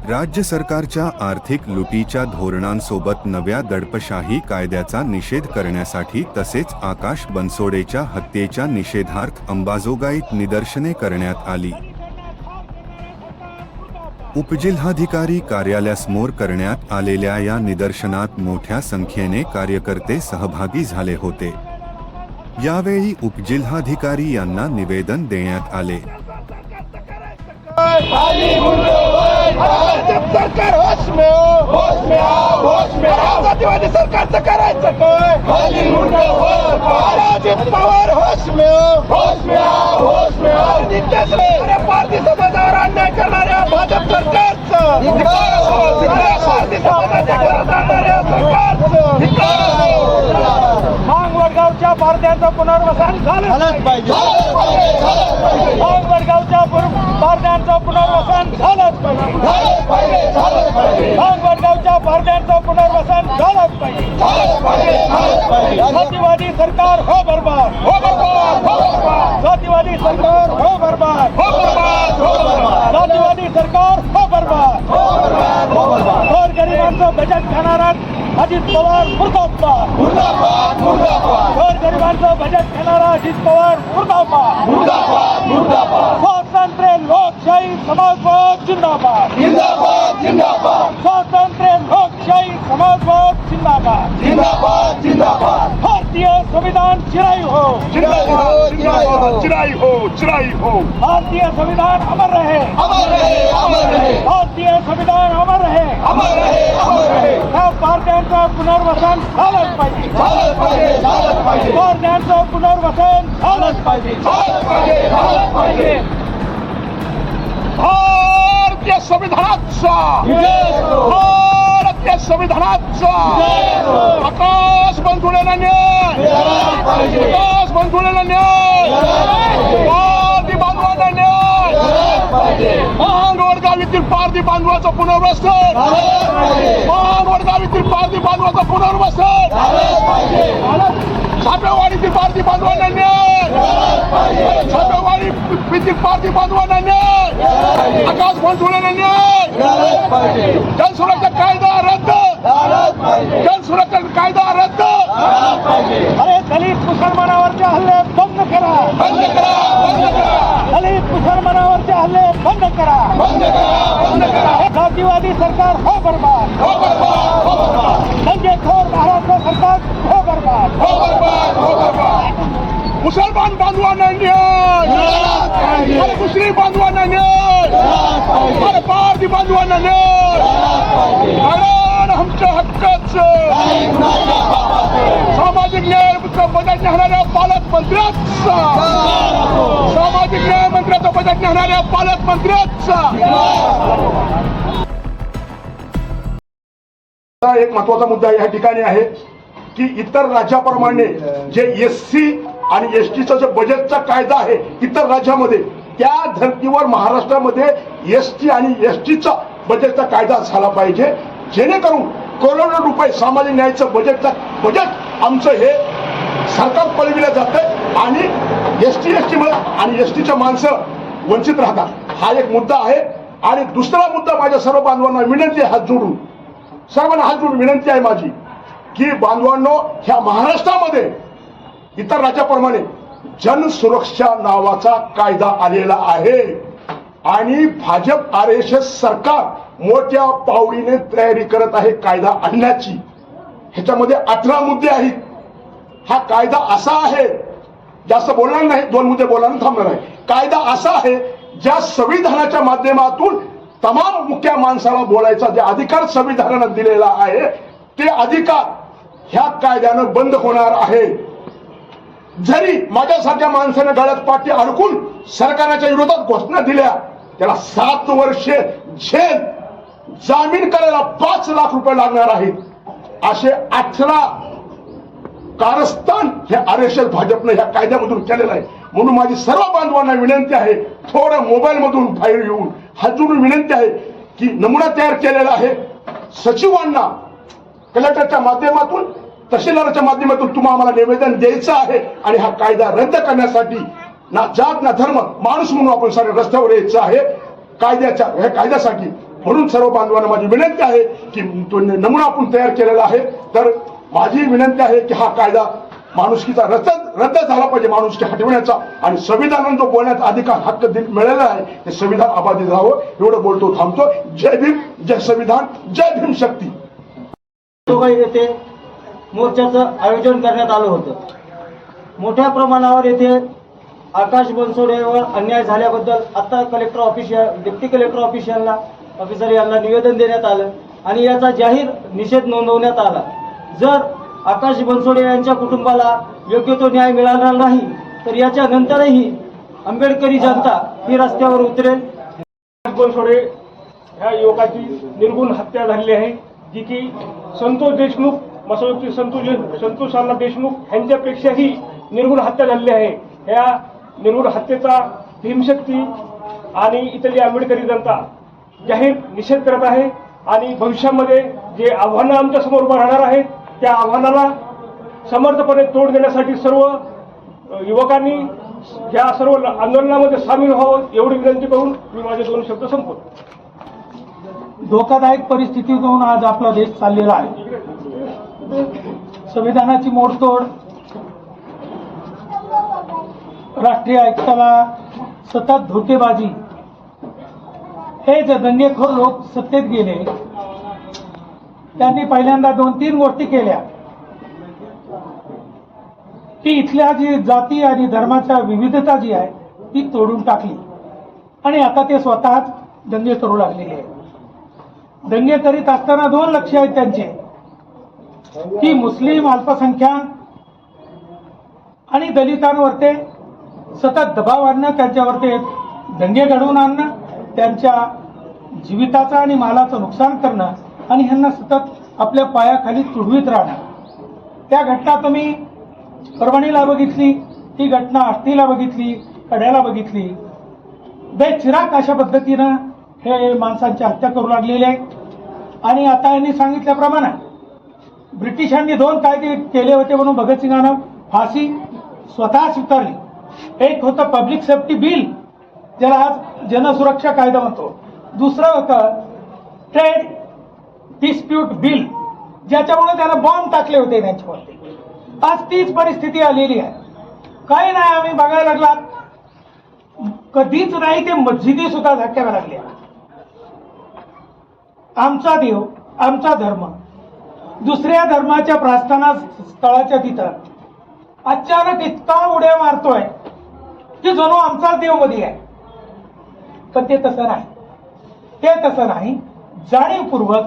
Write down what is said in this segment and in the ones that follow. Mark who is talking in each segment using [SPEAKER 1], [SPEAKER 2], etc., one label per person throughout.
[SPEAKER 1] राज्य सरकारच्या आर्थिक लुटीच्या धोरणांसोबत नव्या दडपशाही कायद्याचा निषेध करण्यासाठी तसेच आकाश बनसोडेच्या हत्येच्या निषेधार्थ अंबाजोगाईत निदर्शने करण्यात आली। उपजिल्हाधिकारी कार्यालयासमोर करण्यात आलेल्या या निदर्शनात मोठ्या संख्येने कार्यकर्ते सहभागी झाले होते। यावेळी उपजिल्हाधिकारी यांना निवेदन देण्यात आले।
[SPEAKER 2] सरकार होश में आओ, जातीवादी सरकारचं करायचं काय? अजित पवार होश में आओ, अरे भारतीय समाजावर अन्याय करणाऱ्या भाजप सरकारचं, भारतीय समाजाच्या घरात आणणाऱ्या सरकारचं मांग वडगावच्या भारतीयांचं पुनर्वसन झालंच पाहिजे। मांग वडगावच्या भारतीयांचं पुनर्वसन झालंच पाहिजे। मांग वडगावच्या भारतीयांचं पुनर्वसन झालंच पाहिजे। जातीवादी सरकार हो बर्बाद, जातीवादी सरकार हो बर्बाद, जातीवादी सरकार हो बर्बाद। गोरगरिबांचं बजेट खाणारा अजित पवार मुर्दाबाद, गोरगरिबांचं बजेट खाणारा अजित पवार मुर्दाबाद। स्वातंत्र्य लोकशाही समाजवाद जिंदाबाद, स्वातंत्र्य लोकशाही समाजवाद जिंदाबाद। भारतीय संविधान चिराई हो, भारतीय संविधान अमर रहे, भारतीय संविधान अमर रहे। भारतीयांचं पुनर्वसन झालंच पाहिजे, भारतीयांचं पुनर्वसन झालंच पाहिजे। भारतीय संविधानाचा, भारतीय संविधानाचा आकाश बनसोडेला न्याय, आकाश बनसोडेला न्याय, पारधी बांधवांना न्याय, महान वडगाव येथील पारधी बांधवाचं पुनर्वसन, महान वडगाव येथील पारधी बांधवाचं पुनर्वसन, छापेवाडीतील पारधी बांधवांना न्याय, छापेवाडी येथील पारधी बांधवांना न्याय, आकाश बनसोडेला न्याय, जनसुरक्षा कायदा रद्द, जनसुरक्षा कायदा रद्द। अरे दलित मुसलमानावरचे हल्ले बंद करा, दलित मुसलमानावरचे हल्ले बंद करा। जातीवादी सरकार हो बर्बाद, दंगेखोर महाराष्ट्र सरकार हो बर्बाद, मुसलमान बांधवांना न्याय, अरे मुस्लिम बांधवांना न्याय, अरे पारधी बांधवांना न्याय, आमच्या हक्काचं सामाजिक न्यायाचं बजेट नेणाऱ्या पालकमंत्र्याचा, सामाजिक न्याय मंत्र्याचं बजेट नेणाऱ्या पालकमंत्र्याचा। एक महत्वाचा मुद्दा या ठिकाणी आहे की इतर राज्याप्रमाणे जे एससी आणि एसटीचं जे बजेटचा कायदा आहे इतर राज्यामध्ये, त्या धर्तीवर महाराष्ट्रामध्ये एसटी आणि एसटीचा बजेटचा कायदा झाला पाहिजे, जेणेकरून करोडो रुपये सामाजिक न्यायाचं बजेट आमचं हे सरकार पळविलं जातं आणि एसटी आणि एसटीच्या माणसं वंचित राहतात। हा एक मुद्दा आहे। आणि दुसरा मुद्दा माझ्या सर्व बांधवांना विनंती आहे, सर्वांना हात जोडून विनंती आहे माझी की बांधवांनो, ह्या महाराष्ट्रामध्ये इतर राज्याप्रमाणे जनसुरक्षा नावाचा कायदा आलेला आहे आणि भाजप RSS सरकार मोठ्या पावडीने तयारी करत आहे कायदा आणण्याची। ह्याच्यामध्ये 18 मुद्दे आहेत। हा कायदा असा आहे, जास्त बोलणार नाही, 2 मुद्दे बोलणार थांबणार आहे। कायदा असा आहे ज्या संविधानाच्या माध्यमातून तमाम मुख्य माणसाला बोलायचा जे अधिकार संविधानानं दिलेला आहे ते अधिकार ह्या कायद्यानं बंद होणार आहे। जरी माझ्यासारख्या माणसाने गळ्यात पाठी अडकून सरकारच्या विरोधात घोषणा दिल्या त्याला 7 वर्षे जेल, जामीन करायला 5 लाख रुपये लागणार आहेत। असे 18 कारस्थान हे RSS भाजपनं ह्या कायद्यामधून केलेलं आहे। म्हणून माझी सर्व बांधवांना विनंती आहे, थोडं मोबाईल मधून बाहेर येऊन हात जोडून विनंती आहे की नमुना तयार केलेला आहे, सचिवांना कलेक्टरच्या माध्यमातून, तहसीलदाराच्या माध्यमातून तुम्हाला आम्हाला निवेदन द्यायचं आहे आणि हा कायदा रद्द करण्यासाठी ना जात ना धर्म, माणूस म्हणून आपण सारे रस्त्यावर यायचं आहे ह्या कायद्यासाठी। म्हणून सर्व बांधवांना माझी विनंती आहे की तो नमुना आपण तयार केलेला आहे, तर माझी विनंती आहे की हा कायदा माणुसकीचा रद्द झाला पाहिजे, माणुसकी हटवण्याचा, आणि संविधानाने जो बोलण्याचा अधिकार हक्क मिळालेला आहे ते संविधान अबाधित राहावं, एवढं बोलतो थांबतो। जय भीम, जय संविधान, जय भीम शक्ती।
[SPEAKER 3] येथे मोर्चाचं आयोजन करण्यात आलं होतं। मोठ्या प्रमाणावर येथे आकाश बनसोडेवर अन्याय झाल्याबद्दल आता collector office, deputy collector officer यांना निवेदन देण्यात आलं आणि याचा जाहीर निषेध नोंदवण्यात आला। जर आकाश बनसोडे यांच्या कुटुंबाला योग्य तो न्याय मिळाला नाही तर याच्या नंतरही आंबेडकरी जनता ही रस्त्यावर उतरेल।
[SPEAKER 4] बनसोडे ह्या युवकाची निर्गुण हत्या झालेली आहे, जी की संतोष देशमुख, मसोदची संतोष अण्णा देशमुख यांच्यापेक्षाही निर्गुण हत्या झालेली आहे। ह्या निर्गुण हत्येचा भीमशक्ती आणि इथली आंबेडकरी जनता जाहीर निषेध करत आहे आणि भविष्यामध्ये जे आव्हानं आमच्या समोर उभं राहणार आहेत त्या आव्हानाला समर्थपणे तोड देण्यासाठी सर्व युवकांनी या सर्व आंदोलनामध्ये सामील व्हावं एवढी विनंती करून मी माझे 2 शब्द संपवतो।
[SPEAKER 3] धोकादायक परिस्थितीतून आज आपला देश चाललेला आहे। संविधानाची मोडतोड, राष्ट्रीय ऐक्याला सतत धोकेबाजी, हे जे दंगेखोर लोक सत्तेत गेले त्यांनी पहिल्यांदा 2-3 गोष्टी केल्या की इथल्या जी जाती आणि धर्माच्या विविधता जी आहे ती तोडून टाकली आणि आता ते स्वतःच दंगे करू लागलेले आहेत। दंगे करीत असताना 2 लक्ष आहेत त्यांचे की मुस्लिम अल्पसंख्याक आणि दलितांवर ते सतत दबाव आणणं, त्यांच्यावर ते दंगे घडवून आणणं, त्यांच्या जीविताचं आणि मालाचं नुकसान करणं आणि ह्यांना सतत आपल्या पायाखाली तुडवीत राहणं। त्या घटना तुम्ही परभणीला बघितली, ती घटना आष्टीला बघितली, कड्याला बघितली। बेचिराग अशा पद्धतीनं हे माणसांची हत्या करू लागलेले आहेत। आणि आता यांनी सांगितल्याप्रमाणे ब्रिटिशांनी 2 कायदे केले होते म्हणून भगतसिंगांना फाशी स्वतः स्वीकारली। एक होतं पब्लिक सेफ्टी बिल, ज्याला आज जनसुरक्षा कायदा म्हणतो। दुसरं होतं ट्रेड डिस्प्यूट बिल, ज्याच्यामुळे त्याला बॉम्ब टाकले होते त्यांच्यावरती। आज तीच परिस्थिती आलेली आहे। काही नाही, आम्ही बघायला लागलात कधीच नाही ते मस्जिदी सुद्धा धक्क्याला लागल्या। आमचा देव, आमचा धर्म दुसऱ्या धर्माच्या प्रार्थना स्थळाच्या तिथं अचानक इतका उड्या मारतोय की जणू आमचा देव मध्ये आहे। पण ते तसं नाही, ते तसं नाही। जाणीवपूर्वक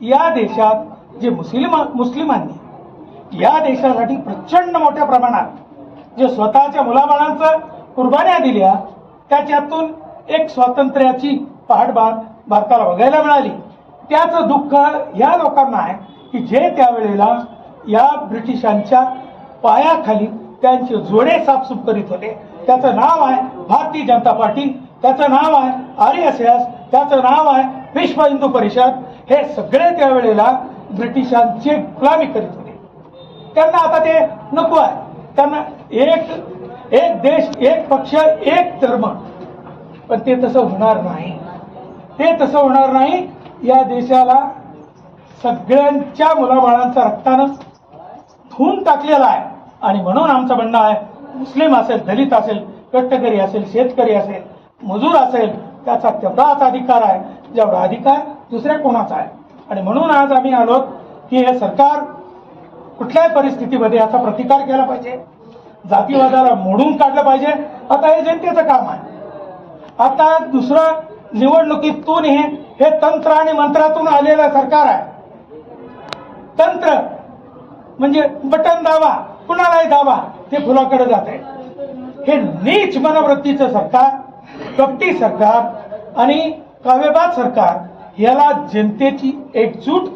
[SPEAKER 3] या देशात जे मुस्लिमांनी या देशासाठी प्रचंड मोठ्या प्रमाणात जे स्वतःच्या मुलाबाळांचं कुर्बान्या दिल्या, त्याच्यातून एक स्वातंत्र्याची पहाटबार भारताला बघायला मिळाली। त्याचं दुःख या लोकांना आहे की जे त्यावेळेला या ब्रिटिशांच्या पायाखाली त्यांचे जोडे साफसूफ करीत होते। त्याचं नाव आहे भारतीय जनता पार्टी, त्याचं नाव आहे RSS, त्याचं नाव आहे विश्व हिंदू परिषद। हे सगळे त्यावेळेला ब्रिटिशांची गुलामी करीत होते। त्यांना आता ते नको आहे, त्यांना एक देश, एक पक्ष, एक धर्म। पण ते तसं होणार नाही, ते तसं होणार नाही। या देशाला सगळ्यांच्या मुलाबाळांचा रक्तानं धुवून टाकलेला आहे आणि म्हणून आमचं म्हणणं आहे, मुस्लिम असेल, दलित असेल, कष्टकरी असेल, शेतकरी असेल, मजूर असेल, त्याचा तेवढाच अधिकार आहे जेवढा अधिकार दुसऱ्या कोणाचा आहे। आणि म्हणून आज आम्ही आलो की हे सरकार कुठल्याही परिस्थितीमध्ये याचा प्रतिकार केला पाहिजे, जातीवादाला मोडून काढलं पाहिजे। आता हे जनतेचं काम आहे। आता दुसरं निवडणुकीतून हे तंत्र आणि मंत्रातून आलेलं सरकार आहे। तंत्र म्हणजे बटन दाबा, कुणालाही दाबा, ते फुलाकडे जाते। हे नीच मनोवृत्तीचं सरकार, कपटी सरकार आणि काव्यबाद सरकार याला जनतेची एकजूट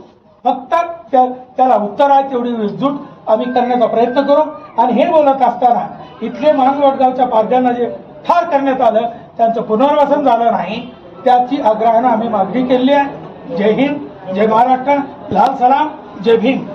[SPEAKER 3] फक्त त्याला उत्तर आहे तेवढी एकजूट आम्ही करण्याचा प्रयत्न करू. आणि हे बोलत असताना इथले मानवडगावच्या पाद्यांना जे ठार करण्यात आलं त्यांचं पुनर्वसन झालं नाही त्याची आग्रहानं आम्ही मागणी केली आहे. जय हिंद, जय महाराष्ट्र, लाल सलाम, जय भीम.